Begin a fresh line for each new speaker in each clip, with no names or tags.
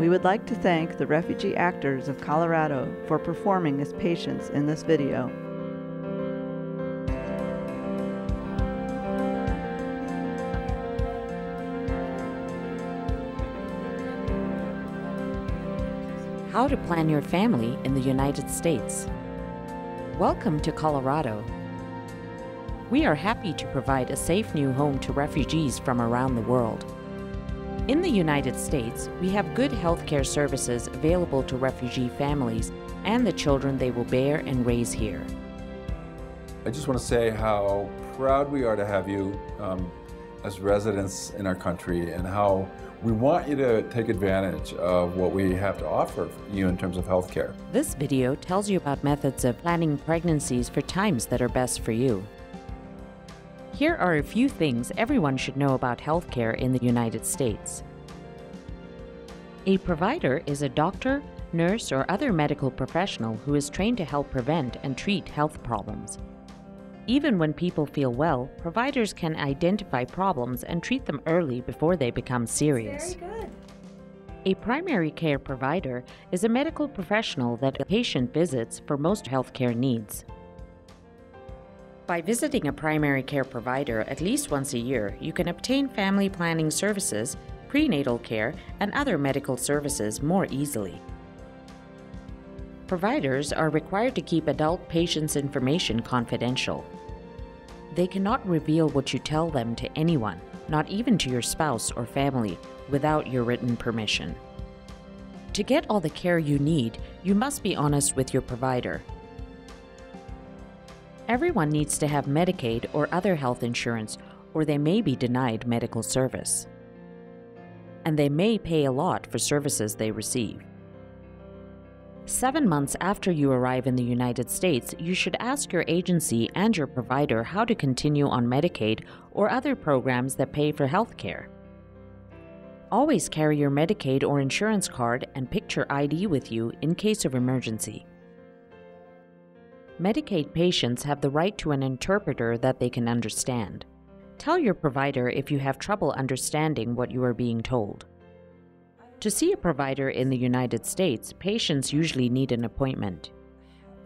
We would like to thank the refugee actors of Colorado for performing as patients in this video.
How to plan your family in the United States. Welcome to Colorado. We are happy to provide a safe new home to refugees from around the world. In the United States, we have good healthcare services available to refugee families and the children they will bear and raise here.
I just want to say how proud we are to have you as residents in our country, and how we want you to take advantage of what we have to offer you in terms of healthcare.
This video tells you about methods of planning pregnancies for times that are best for you. Here are a few things everyone should know about healthcare in the United States. A provider is a doctor, nurse, or other medical professional who is trained to help prevent and treat health problems. Even when people feel well, providers can identify problems and treat them early before they become serious.
Very good.
A primary care provider is a medical professional that a patient visits for most healthcare needs. By visiting a primary care provider at least once a year, you can obtain family planning services, prenatal care, and other medical services more easily. Providers are required to keep adult patients' information confidential. They cannot reveal what you tell them to anyone, not even to your spouse or family, without your written permission. To get all the care you need, you must be honest with your provider. Everyone needs to have Medicaid or other health insurance, or they may be denied medical service. And they may pay a lot for services they receive. 7 months after you arrive in the United States, you should ask your agency and your provider how to continue on Medicaid or other programs that pay for health care. Always carry your Medicaid or insurance card and picture ID with you in case of emergency. Medicaid patients have the right to an interpreter that they can understand. Tell your provider if you have trouble understanding what you are being told. To see a provider in the United States, patients usually need an appointment.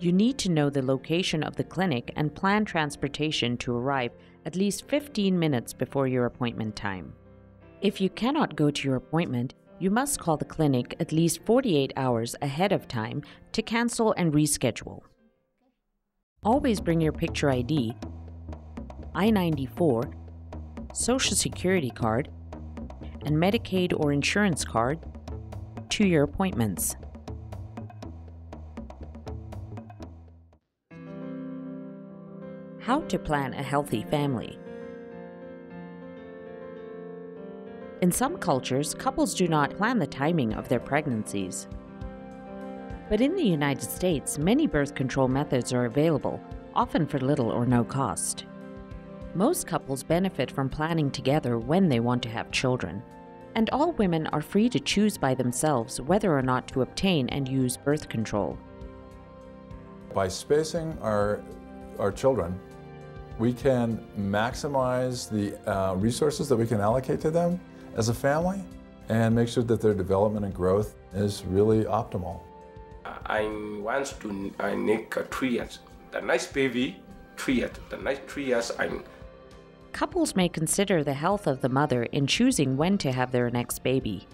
You need to know the location of the clinic and plan transportation to arrive at least 15 minutes before your appointment time. If you cannot go to your appointment, you must call the clinic at least 48 hours ahead of time to cancel and reschedule. Always bring your picture ID, I-94, Social Security card, and Medicaid or insurance card to your appointments. How to plan a healthy family. In some cultures, couples do not plan the timing of their pregnancies. But in the United States, many birth control methods are available, often for little or no cost. Most couples benefit from planning together when they want to have children. And all women are free to choose by themselves whether or not to obtain and use birth control.
By spacing our children, we can maximize the resources that we can allocate to them as a family and make sure that their development and growth is really optimal.
I want to make 3 years. The next baby, 3 years. The next 3 years,
Couples may consider the health of the mother in choosing when to have their next baby.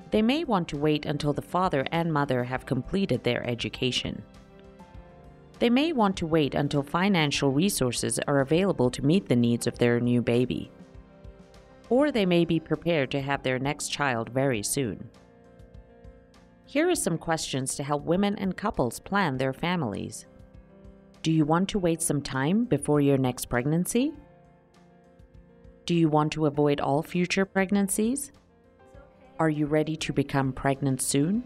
They may want to wait until the father and mother have completed their education. They may want to wait until financial resources are available to meet the needs of their new baby. Or they may be prepared to have their next child very soon. Here are some questions to help women and couples plan their families. Do you want to wait some time before your next pregnancy? Do you want to avoid all future pregnancies? Are you ready to become pregnant soon?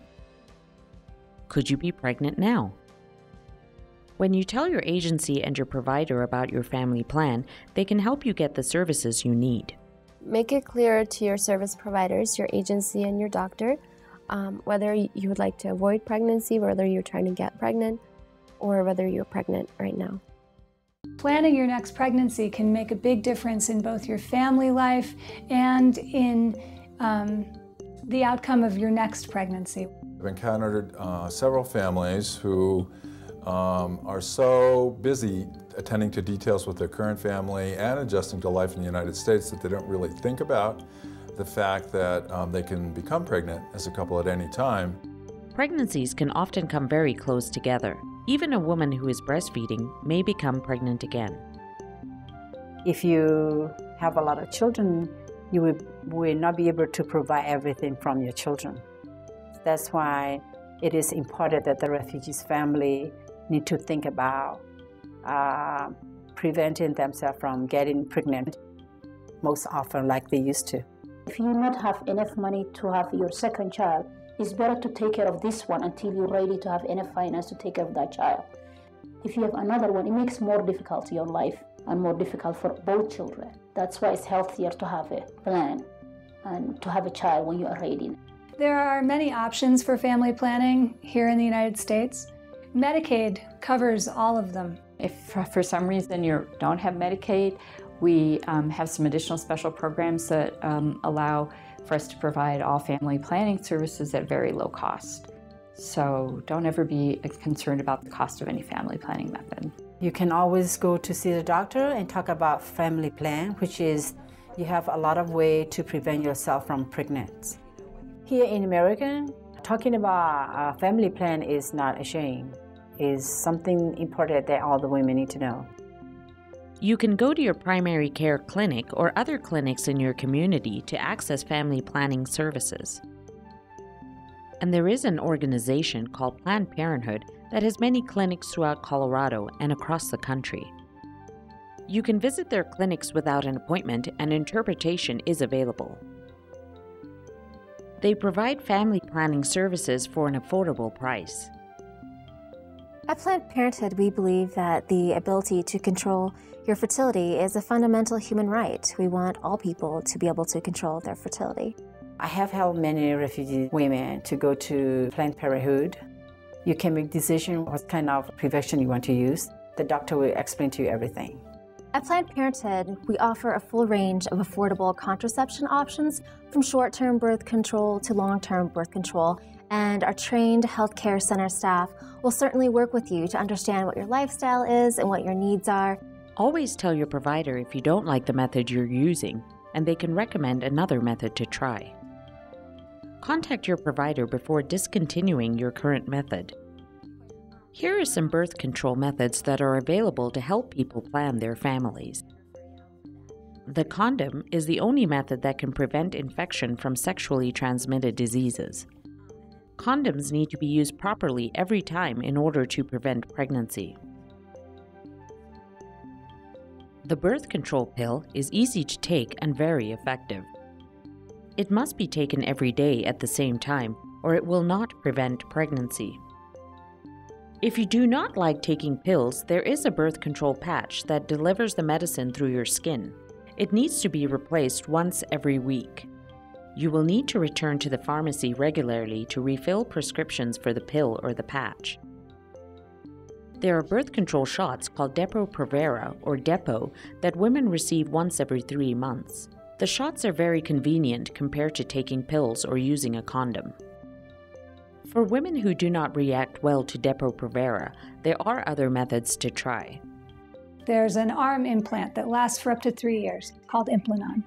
Could you be pregnant now? When you tell your agency and your provider about your family plan, they can help you get the services you need.
Make it clear to your service providers, your agency, and your doctor whether you would like to avoid pregnancy, whether you're trying to get pregnant, or whether you're pregnant right now.
Planning your next pregnancy can make a big difference in both your family life and in the outcome of your next pregnancy?
I've encountered several families who are so busy attending to details with their current family and adjusting to life in the United States that they don't really think about the fact that they can become pregnant as a couple at any time.
Pregnancies can often come very close together. Even a woman who is breastfeeding may become pregnant again.
If you have a lot of children, you will not be able to provide everything from your children. That's why it is important that the refugees' family need to think about preventing themselves from getting pregnant most often like they used to.
If you not have enough money to have your second child, it's better to take care of this one until you're ready to have enough finance to take care of that child. If you have another one, it makes more difficult your life and more difficult for both children. That's why it's healthier to have a plan and to have a child when you are ready.
There are many options for family planning here in the United States. Medicaid covers all of them.
If for some reason you don't have Medicaid, we have some additional special programs that allow for us to provide all family planning services at very low cost. So don't ever be concerned about the cost of any family planning method.
You can always go to see the doctor and talk about family plan, which is you have a lot of ways to prevent yourself from pregnancy. Here in America, talking about a family plan is not a shame. It's something important that all the women need to know.
You can go to your primary care clinic or other clinics in your community to access family planning services. And there is an organization called Planned Parenthood that has many clinics throughout Colorado and across the country. You can visit their clinics without an appointment, and interpretation is available. They provide family planning services for an affordable price.
At Planned Parenthood, we believe that the ability to control your fertility is a fundamental human right. We want all people to be able to control their fertility.
I have helped many refugee women to go to Planned Parenthood. You can make decisions what kind of prevention you want to use. The doctor will explain to you everything.
At Planned Parenthood, we offer a full range of affordable contraception options, from short-term birth control to long-term birth control, and our trained healthcare center staff will certainly work with you to understand what your lifestyle is and what your needs are.
Always tell your provider if you don't like the method you're using, and they can recommend another method to try. Contact your provider before discontinuing your current method. Here are some birth control methods that are available to help people plan their families. The condom is the only method that can prevent infection from sexually transmitted diseases. Condoms need to be used properly every time in order to prevent pregnancy. The birth control pill is easy to take and very effective. It must be taken every day at the same time, or it will not prevent pregnancy. If you do not like taking pills, there is a birth control patch that delivers the medicine through your skin. It needs to be replaced once every week. You will need to return to the pharmacy regularly to refill prescriptions for the pill or the patch. There are birth control shots called Depo-Provera or Depo that women receive once every 3 months. The shots are very convenient compared to taking pills or using a condom. For women who do not react well to Depo-Provera, there are other methods to try.
There's an arm implant that lasts for up to 3 years called Implanon.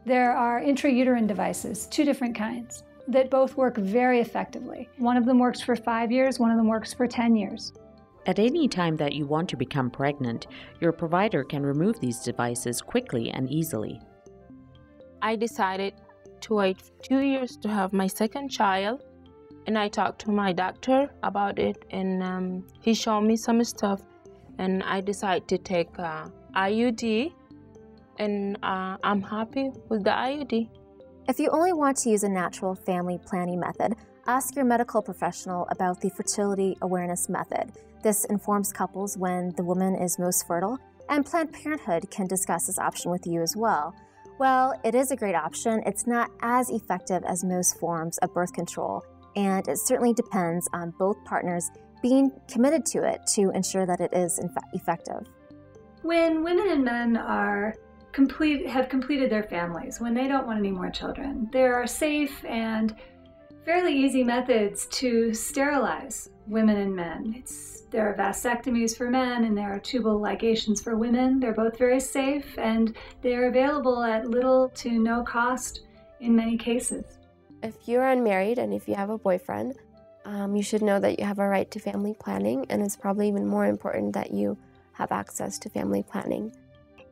There are intrauterine devices, 2 different kinds, that both work very effectively. One of them works for 5 years, one of them works for 10 years.
At any time that you want to become pregnant, your provider can remove these devices quickly and easily.
I decided to wait 2 years to have my second child, and I talked to my doctor about it, and he showed me some stuff, and I decided to take IUD, and I'm happy with the IUD.
If you only want to use a natural family planning method, ask your medical professional about the fertility awareness method. This informs couples when the woman is most fertile, and Planned Parenthood can discuss this option with you as well. Well, it is a great option. It's not as effective as most forms of birth control, and it certainly depends on both partners being committed to it to ensure that it is effective.
When women and men are have completed their families, when they don't want any more children. There are safe and fairly easy methods to sterilize women and men. There are vasectomies for men and there are tubal ligations for women. They're both very safe and they're available at little to no cost in many cases.
If you're unmarried and if you have a boyfriend, you should know that you have a right to family planning, and it's probably even more important that you have access to family planning.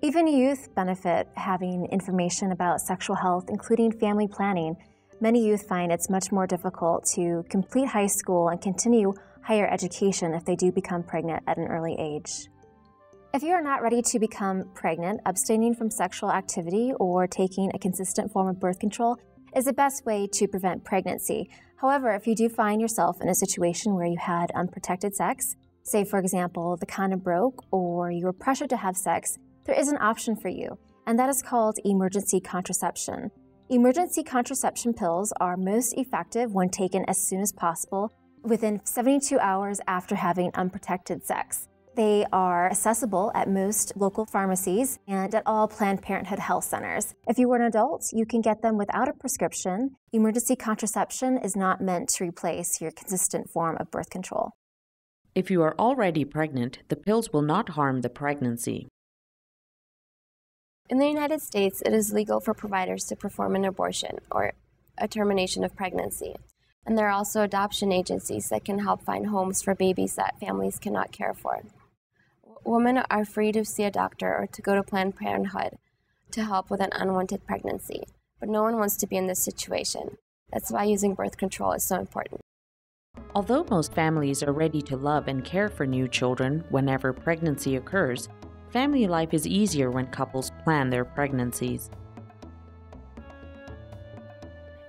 Even youth benefit having information about sexual health, including family planning. Many youth find it's much more difficult to complete high school and continue higher education if they do become pregnant at an early age. If you are not ready to become pregnant, abstaining from sexual activity or taking a consistent form of birth control is the best way to prevent pregnancy. However, if you do find yourself in a situation where you had unprotected sex, say for example, the condom broke or you were pressured to have sex, there is an option for you, and that is called emergency contraception. Emergency contraception pills are most effective when taken as soon as possible, within 72 hours after having unprotected sex. They are accessible at most local pharmacies and at all Planned Parenthood health centers. If you are an adult, you can get them without a prescription. Emergency contraception is not meant to replace your consistent form of birth control.
If you are already pregnant, the pills will not harm the pregnancy.
In the United States, it is legal for providers to perform an abortion or a termination of pregnancy. And there are also adoption agencies that can help find homes for babies that families cannot care for. Women are free to see a doctor or to go to Planned Parenthood to help with an unwanted pregnancy, but no one wants to be in this situation. That's why using birth control is so important.
Although most families are ready to love and care for new children whenever pregnancy occurs, family life is easier when couples plan their pregnancies.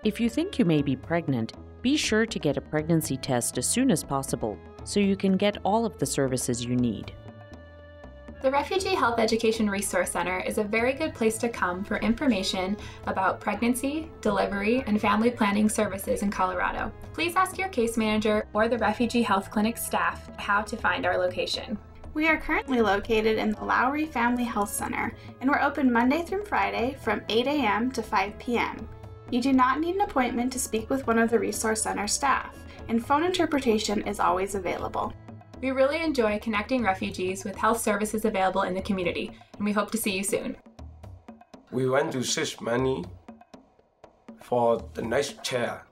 If you think you may be pregnant, be sure to get a pregnancy test as soon as possible so you can get all of the services you need.
The Refugee Health Education Resource Center is a very good place to come for information about pregnancy, delivery, and family planning services in Colorado. Please ask your case manager or the Refugee Health Clinic staff how to find our location.
We are currently located in the Lowry Family Health Center, and we're open Monday through Friday from 8 a.m. to 5 p.m. You do not need an appointment to speak with one of the Resource Center staff, and phone interpretation is always available.
We really enjoy connecting refugees with health services available in the community, and we hope to see you soon.
We want to save money for the nice chair,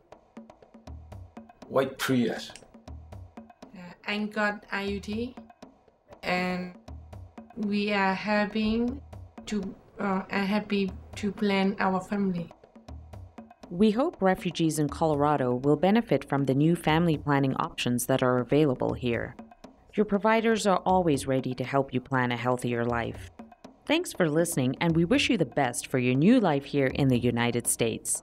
white trees.
I got IUD, and we are happy to plan our family.
We hope refugees in Colorado will benefit from the new family planning options that are available here. Your providers are always ready to help you plan a healthier life. Thanks for listening, and we wish you the best for your new life here in the United States.